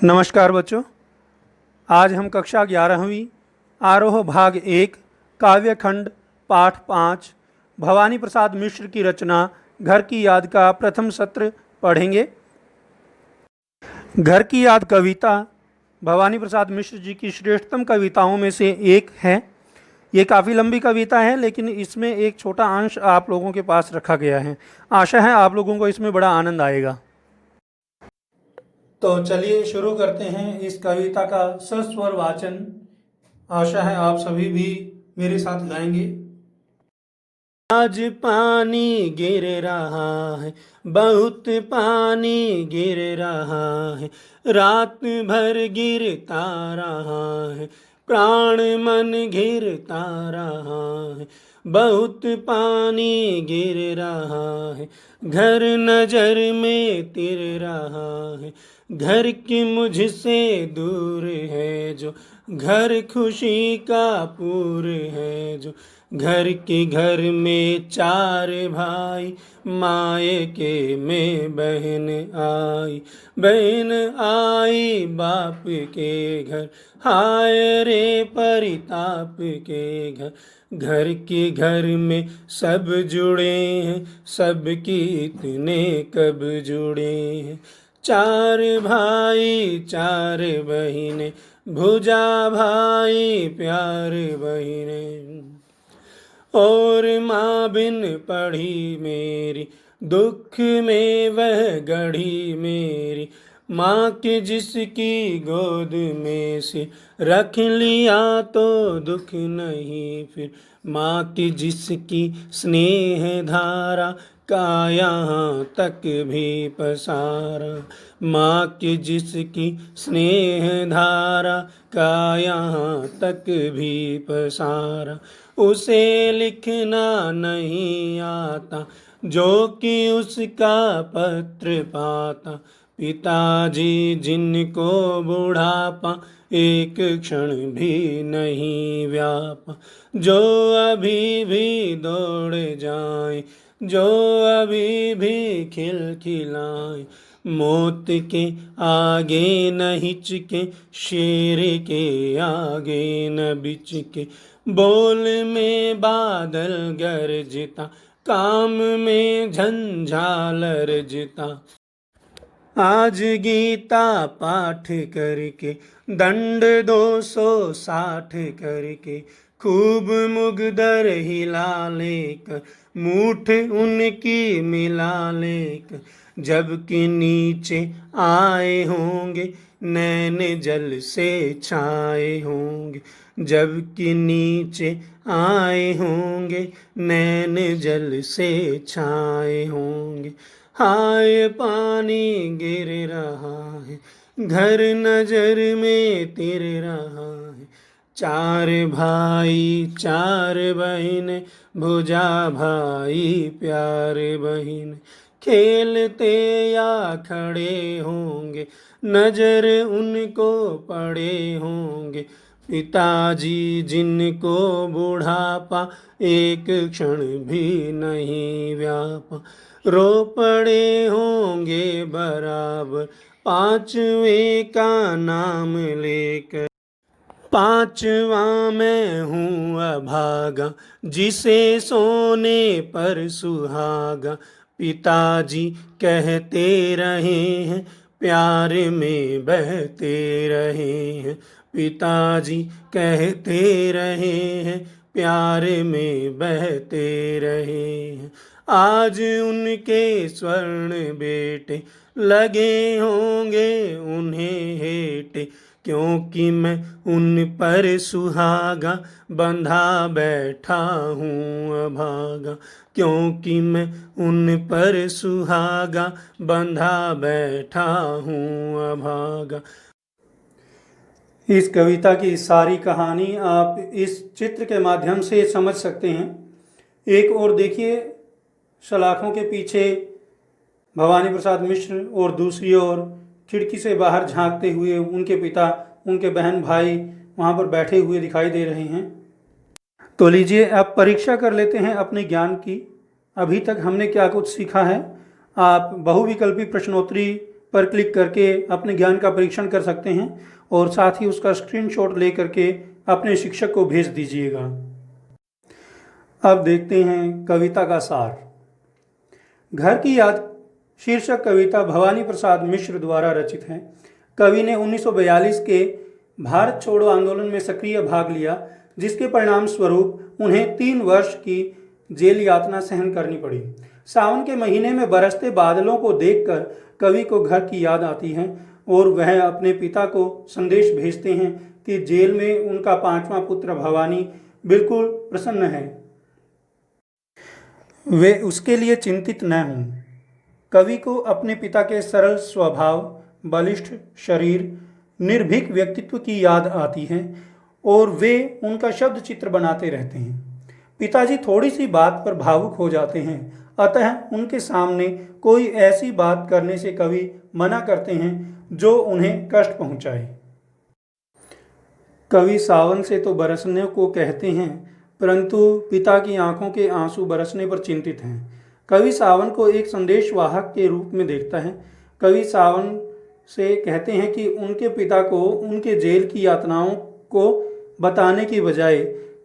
नमस्कार बच्चों। आज हम कक्षा 11वीं आरोह भाग 1 काव्यखंड पाठ 5 भवानी प्रसाद मिश्र की रचना घर की याद का प्रथम सत्र पढ़ेंगे। घर की याद कविता भवानी प्रसाद मिश्र जी की श्रेष्ठतम कविताओं में से एक है। ये काफ़ी लंबी कविता है, लेकिन इसमें एक छोटा अंश आप लोगों के पास रखा गया है। आशा है आप लोगों को इसमें बड़ा आनंद आएगा। तो चलिए शुरू करते हैं इस कविता का सस्वर वाचन। आशा है आप सभी भी मेरे साथ गाएंगे। आज पानी गिर रहा है, बहुत पानी गिर रहा है, रात भर गिरता रहा है, प्राण मन घिरता रहा है, बहुत पानी गिर रहा है, घर नजर में तिर रहा है, घर की मुझसे दूर है जो, घर खुशी का पूर है जो, घर के घर में चार भाई, मायके में बहन आई, बहन आई बाप के घर, हाय रे परिताप के घर, घर के घर में सब जुड़े हैं, सबकी इतने कब जुड़े हैं, चार भाई चार बहिने, भुजा भाई प्यार बहिने, और माँ बिन पढ़ी मेरी, दुख में वह गढ़ी मेरी, माँ के जिसकी गोद में से रख लिया तो दुख नहीं फिर, माँ की जिसकी स्नेह धारा का यहाँ तक भी पसारा, माँ की जिसकी स्नेह धारा का यहाँ तक भी पसारा, उसे लिखना नहीं आता जो कि उसका पत्र पाता, पिताजी जिनको बुढ़ापा एक क्षण भी नहीं व्यापा, जो अभी भी दौड़ जाए, जो अभी भी खिलखिलाए, मौत के आगे न हिचके, शेर के आगे न बिचके, बोल में बादल गरजता, काम में झंझालर जिता, आज गीता पाठ करके, दंड 260 करके, खूब मुगदर हिला लेकर, मूठ उनकी मिला लेकर, जबकि नीचे आए होंगे नैन जल से छाए होंगे, जबकि नीचे आए होंगे नैन जल से छाए होंगे, हाय पानी गिर रहा है, घर नजर में तिर रहा है, चार भाई चार बहन, भुजा भाई प्यार बहन, खेलते या खड़े होंगे, नजर उनको पड़े होंगे, पिताजी जिनको बुढ़ापा एक क्षण भी नहीं व्यापा, रो पड़े होंगे बराबर, पांचवे का नाम लेकर, पांचवा मैं हूँ अभागा, जिसे सोने पर सुहागा, पिताजी कहते रहे हैं, प्यार में बहते रहे हैं, पिताजी कहते रहे हैं, प्यार में बहते रहे हैं, आज उनके स्वर्ण बेटे लगे होंगे उन्हें हेटे, क्योंकि मैं उन पर सुहागा बंधा बैठा हूँ अभागा, क्योंकि मैं उन पर सुहागा बंधा बैठा हूँ अभागा। इस कविता की सारी कहानी आप इस चित्र के माध्यम से समझ सकते हैं। एक और देखिए, सलाखों के पीछे भवानी प्रसाद मिश्र और दूसरी ओर खिड़की से बाहर झांकते हुए उनके पिता, उनके बहन भाई वहाँ पर बैठे हुए दिखाई दे रहे हैं। तो लीजिए अब परीक्षा कर लेते हैं अपने ज्ञान की। अभी तक हमने क्या कुछ सीखा है। आप बहुविकल्पी प्रश्नोत्तरी पर क्लिक करके अपने ज्ञान का परीक्षण कर सकते हैं और साथ ही उसका स्क्रीनशॉट ले करके अपने शिक्षक को भेज दीजिएगा। अब देखते हैं कविता का सार। घर की याद शीर्षक कविता भवानी प्रसाद मिश्र द्वारा रचित है। कवि ने 1942 के भारत छोड़ो आंदोलन में सक्रिय भाग लिया, जिसके परिणाम स्वरूप उन्हें 3 वर्ष की जेल यातना सहन करनी पड़ी। सावन के महीने में बरसते बादलों को देखकर कवि को घर की याद आती है और वह अपने पिता को संदेश भेजते हैं कि जेल में उनका 5वां पुत्र भवानी बिल्कुल प्रसन्न है, वे उसके लिए चिंतित न हों। कवि को अपने पिता के सरल स्वभाव, बलिष्ठ शरीर, निर्भीक व्यक्तित्व की याद आती है और वे उनका शब्द चित्र बनाते रहते हैं। पिताजी थोड़ी सी बात पर भावुक हो जाते हैं, अतः उनके सामने कोई ऐसी बात करने से कवि मना करते हैं जो उन्हें कष्ट पहुंचाए। कवि सावन से तो बरसने को कहते हैं, परंतु पिता की आंखों के आंसू बरसने पर चिंतित हैं। कवि सावन को एक संदेशवाहक के रूप में देखता है। कवि सावन से कहते हैं कि उनके पिता को उनके जेल की यातनाओं को बताने की बजाय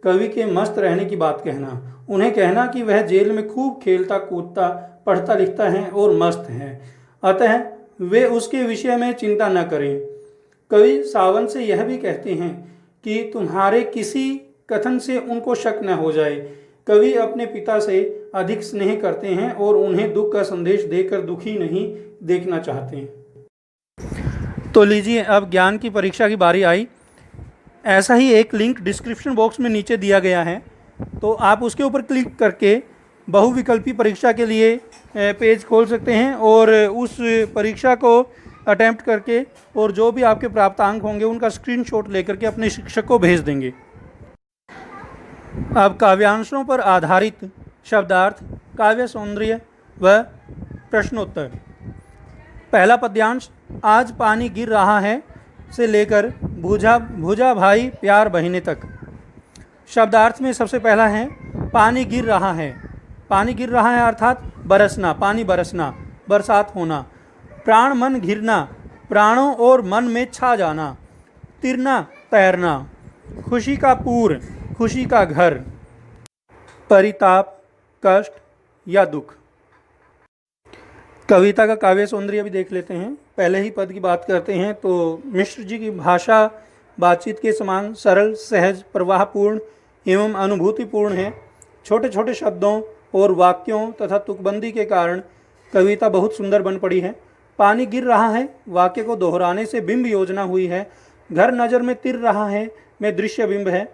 कवि के मस्त रहने की बात कहना, उन्हें कहना कि वह जेल में खूब खेलता कूदता, पढ़ता लिखता है और मस्त है, अतः वे उसके विषय में चिंता न करें। कवि सावन से यह भी कहते हैं कि तुम्हारे किसी कथन से उनको शक न हो जाए। कवि अपने पिता से अधिक स्नेह करते हैं और उन्हें दुख का संदेश देकर दुखी नहीं देखना चाहते। तो लीजिए, अब ज्ञान की परीक्षा की बारी आई। ऐसा ही एक लिंक डिस्क्रिप्शन बॉक्स में नीचे दिया गया है, तो आप उसके ऊपर क्लिक करके बहुविकल्पी परीक्षा के लिए पेज खोल सकते हैं और उस परीक्षा को अटेम्प्ट करके और जो भी आपके प्राप्तांक होंगे उनका स्क्रीनशॉट लेकर के अपने शिक्षक को भेज देंगे। अब काव्यांशों पर आधारित शब्दार्थ, काव्य सौंदर्य व प्रश्नोत्तर। पहला पद्यांश, आज पानी गिर रहा है से लेकर भुजा भाई प्यार बहिने तक। शब्दार्थ में सबसे पहला है पानी गिर रहा है। पानी गिर रहा है अर्थात बरसना, पानी बरसना, बरसात होना। प्राण मन घिरना, प्राणों और मन में छा जाना। तिरना, तैरना। खुशी का पूर, खुशी का घर। परिताप, कष्ट या दुख। कविता का काव्य सौंदर्य भी देख लेते हैं। पहले ही पद की बात करते हैं तो मिश्र जी की भाषा बातचीत के समान सरल, सहज, प्रवाहपूर्ण एवं अनुभूतिपूर्ण है। छोटे छोटे शब्दों और वाक्यों तथा तुकबंदी के कारण कविता बहुत सुंदर बन पड़ी है। पानी गिर रहा है वाक्य को दोहराने से बिंब योजना हुई है। घर नज़र में तिर रहा है में दृश्य बिंब है।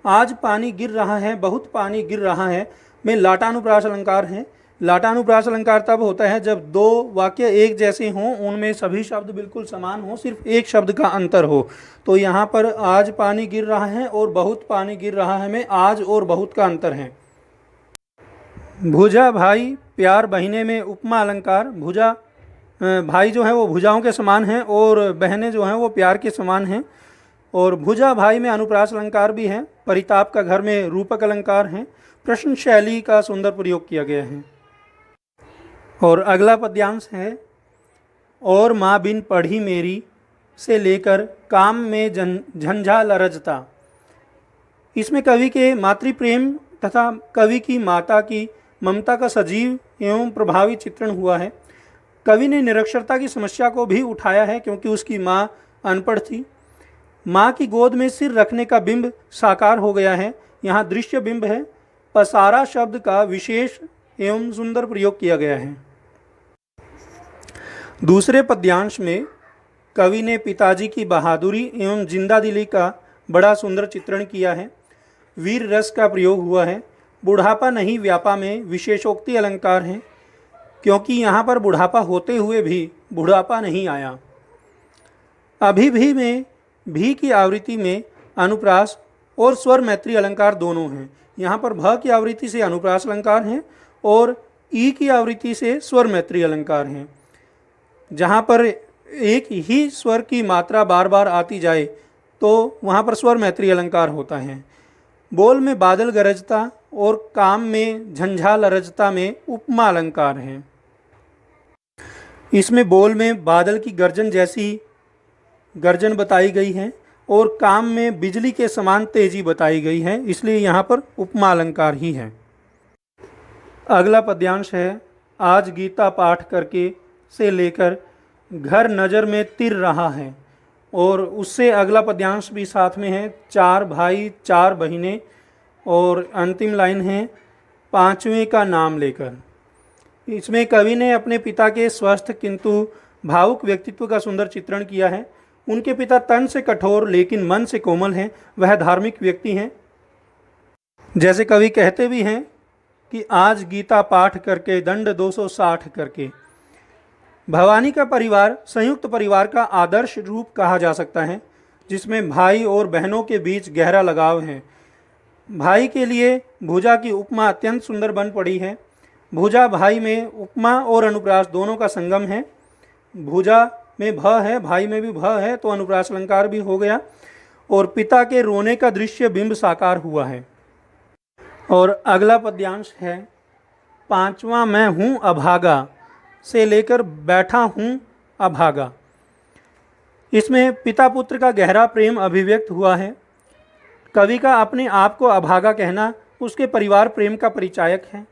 आज पानी गिर रहा है, बहुत पानी गिर रहा है में लाटानुप्रास अलंकार है। लाटानुप्रास अलंकार तब होता है जब दो वाक्य एक जैसे हों, उनमें सभी शब्द बिल्कुल समान हों, सिर्फ एक शब्द का अंतर हो। तो यहाँ पर आज पानी गिर रहा है और बहुत पानी गिर रहा है में आज और बहुत का अंतर है। भुजा भाई प्यार बहिने में उपमा अलंकार। भुजा भाई जो है वो भुजाओं के समान हैं और बहनें जो हैं वो प्यार के समान हैं। और भुजा भाई में अनुप्रास अलंकार भी है। परिताप का घर में रूपक अलंकार हैं। प्रश्न शैली का सुंदर प्रयोग किया गया है। और अगला पद्यांश है और माँ बिन पढ़ी मेरी से लेकर काम में झंझा लरजता। इसमें कवि के मातृप्रेम तथा कवि की माता की ममता का सजीव एवं प्रभावी चित्रण हुआ है। कवि ने निरक्षरता की समस्या को भी उठाया है क्योंकि उसकी माँ अनपढ़ थी। माँ की गोद में सिर रखने का बिंब साकार हो गया है, यहाँ दृश्य बिंब है। पसारा शब्द का विशेष एवं सुंदर प्रयोग किया गया है। दूसरे पद्यांश में कवि ने पिताजी की बहादुरी एवं जिंदादिली का बड़ा सुंदर चित्रण किया है। वीर रस का प्रयोग हुआ है। बुढ़ापा नहीं व्यापा में विशेषोक्ति अलंकार हैं क्योंकि यहाँ पर बुढ़ापा होते हुए भी बुढ़ापा नहीं आया। अभी भी में भी की आवृत्ति में अनुप्रास और स्वर मैत्री अलंकार दोनों हैं। यहाँ पर भ की आवृत्ति से अनुप्रास अलंकार हैं और ई की आवृत्ति से स्वर मैत्री अलंकार हैं। जहाँ पर एक ही स्वर की मात्रा बार बार आती जाए तो वहाँ पर स्वर मैत्री अलंकार होता है। बोल में बादल गरजता और काम में झंझा लरजता में उपमा अलंकार हैं। इसमें बोल में बादल की गर्जन जैसी गर्जन बताई गई है और काम में बिजली के समान तेजी बताई गई है, इसलिए यहाँ पर उपमा अलंकार ही है। अगला पद्यांश है, आज गीता पाठ करके से लेकर घर नज़र में तिर रहा है, और उससे अगला पद्यांश भी साथ में है, 4 भाई 4 बहिनें, और अंतिम लाइन है, 5वें का नाम लेकर। इसमें कवि ने अपने पिता के स्वस्थ किंतु भावुक व्यक्तित्व का सुंदर चित्रण किया है। उनके पिता तन से कठोर लेकिन मन से कोमल हैं, वह धार्मिक व्यक्ति हैं। जैसे कवि कहते भी हैं कि आज गीता पाठ करके दंड 260 करके। भवानी का परिवार संयुक्त परिवार का आदर्श रूप कहा जा सकता है, जिसमें भाई और बहनों के बीच गहरा लगाव है। भाई के लिए भुजा की उपमा अत्यंत सुंदर बन पड़ी है। भुजा भाई में उपमा और अनुप्रास दोनों का संगम है। भुजा में भ है, भाई में भी भ है, तो अनुप्रास अलंकार भी हो गया। और पिता के रोने का दृश्य बिंब साकार हुआ है। और अगला पद्यांश है, 5वां मैं हूँ अभागा से लेकर बैठा हूँ अभागा। इसमें पिता पुत्र का गहरा प्रेम अभिव्यक्त हुआ है। कवि का अपने आप को अभागा कहना उसके परिवार प्रेम का परिचायक है।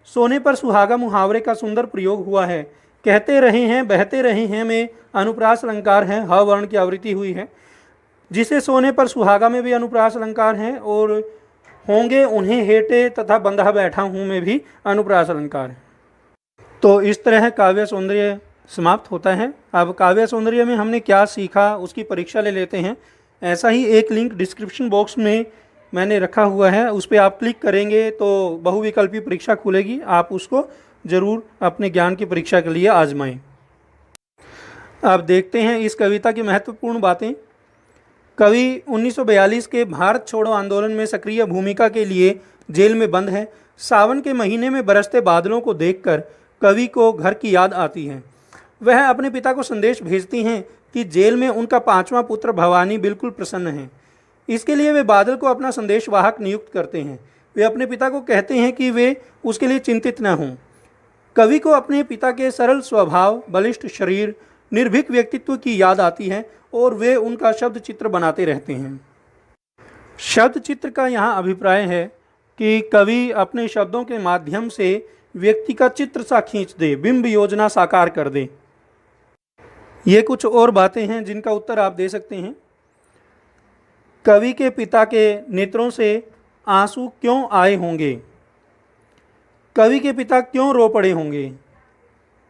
सोने पर सुहागा मुहावरे का सुंदर प्रयोग हुआ है। कहते रहे हैं बहते रहे हैं में अनुप्रास अलंकार है, ह वर्ण की आवृत्ति हुई है। जिसे सोने पर सुहागा में भी अनुप्रास अलंकार है, और होंगे उन्हें हेटे तथा बंधा बैठा हूँ में भी अनुप्रास अलंकार है। तो इस तरह काव्य सौंदर्य समाप्त होता है। अब काव्य सौंदर्य में हमने क्या सीखा उसकी परीक्षा ले लेते हैं। ऐसा ही एक लिंक डिस्क्रिप्शन बॉक्स में मैंने रखा हुआ है, उस पर आप क्लिक करेंगे तो बहुविकल्पी परीक्षा खुलेगी। आप उसको ज़रूर अपने ज्ञान की परीक्षा के लिए आजमाएं। अब देखते हैं इस कविता की महत्वपूर्ण बातें। कवि 1942 के भारत छोड़ो आंदोलन में सक्रिय भूमिका के लिए जेल में बंद है। सावन के महीने में बरसते बादलों को देखकर कवि को घर की याद आती है। वह अपने पिता को संदेश भेजती हैं कि जेल में उनका 5वां पुत्र भवानी बिल्कुल प्रसन्न है। इसके लिए वे बादल को अपना संदेशवाहक नियुक्त करते हैं। वे अपने पिता को कहते हैं कि वे उसके लिए चिंतित न हों। कवि को अपने पिता के सरल स्वभाव, बलिष्ठ शरीर, निर्भीक व्यक्तित्व की याद आती है और वे उनका शब्द चित्र बनाते रहते हैं। शब्द चित्र का यहाँ अभिप्राय है कि कवि अपने शब्दों के माध्यम से व्यक्ति का चित्र सा खींच दे, बिंब योजना साकार कर दे। ये कुछ और बातें हैं जिनका उत्तर आप दे सकते हैं। कवि के पिता के नेत्रों से आंसू क्यों आए होंगे? कवि के पिता क्यों रो पड़े होंगे?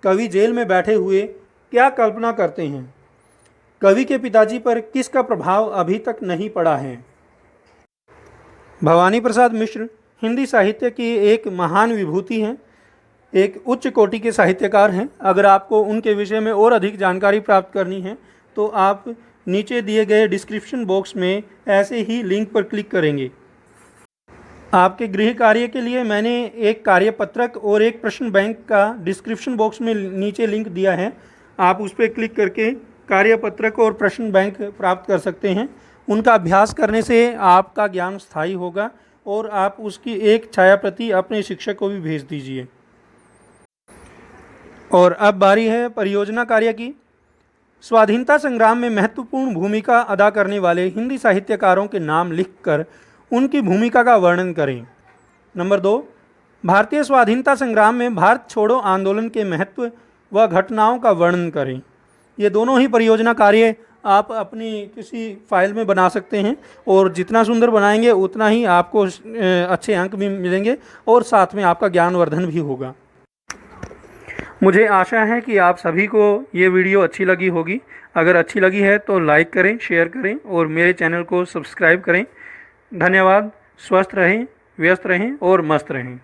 कवि जेल में बैठे हुए क्या कल्पना करते हैं? कवि के पिताजी पर किसका प्रभाव अभी तक नहीं पड़ा है? भवानी प्रसाद मिश्र हिंदी साहित्य की एक महान विभूति हैं, एक उच्च कोटि के साहित्यकार हैं। अगर आपको उनके विषय में और अधिक जानकारी प्राप्त करनी है तो आप नीचे दिए गए डिस्क्रिप्शन बॉक्स में ऐसे ही लिंक पर क्लिक करेंगे। आपके गृह कार्य के लिए मैंने एक कार्यपत्रक और एक प्रश्न बैंक का डिस्क्रिप्शन बॉक्स में नीचे लिंक दिया है। आप उस पर क्लिक करके कार्यपत्रक और प्रश्न बैंक प्राप्त कर सकते हैं। उनका अभ्यास करने से आपका ज्ञान स्थायी होगा और आप उसकी एक छायाप्रति अपने शिक्षक को भी भेज दीजिए। और अब बारी है परियोजना कार्य की। स्वाधीनता संग्राम में महत्वपूर्ण भूमिका अदा करने वाले हिंदी साहित्यकारों के नाम लिखकर उनकी भूमिका का वर्णन करें। नंबर 2, भारतीय स्वाधीनता संग्राम में भारत छोड़ो आंदोलन के महत्व व घटनाओं का वर्णन करें। ये दोनों ही परियोजना कार्य आप अपनी किसी फाइल में बना सकते हैं और जितना सुंदर बनाएंगे उतना ही आपको अच्छे अंक भी मिलेंगे और साथ में आपका ज्ञानवर्धन भी होगा। मुझे आशा है कि आप सभी को ये वीडियो अच्छी लगी होगी। अगर अच्छी लगी है तो लाइक करें, शेयर करें और मेरे चैनल को सब्सक्राइब करें। धन्यवाद। स्वस्थ रहें, व्यस्त रहें और मस्त रहें।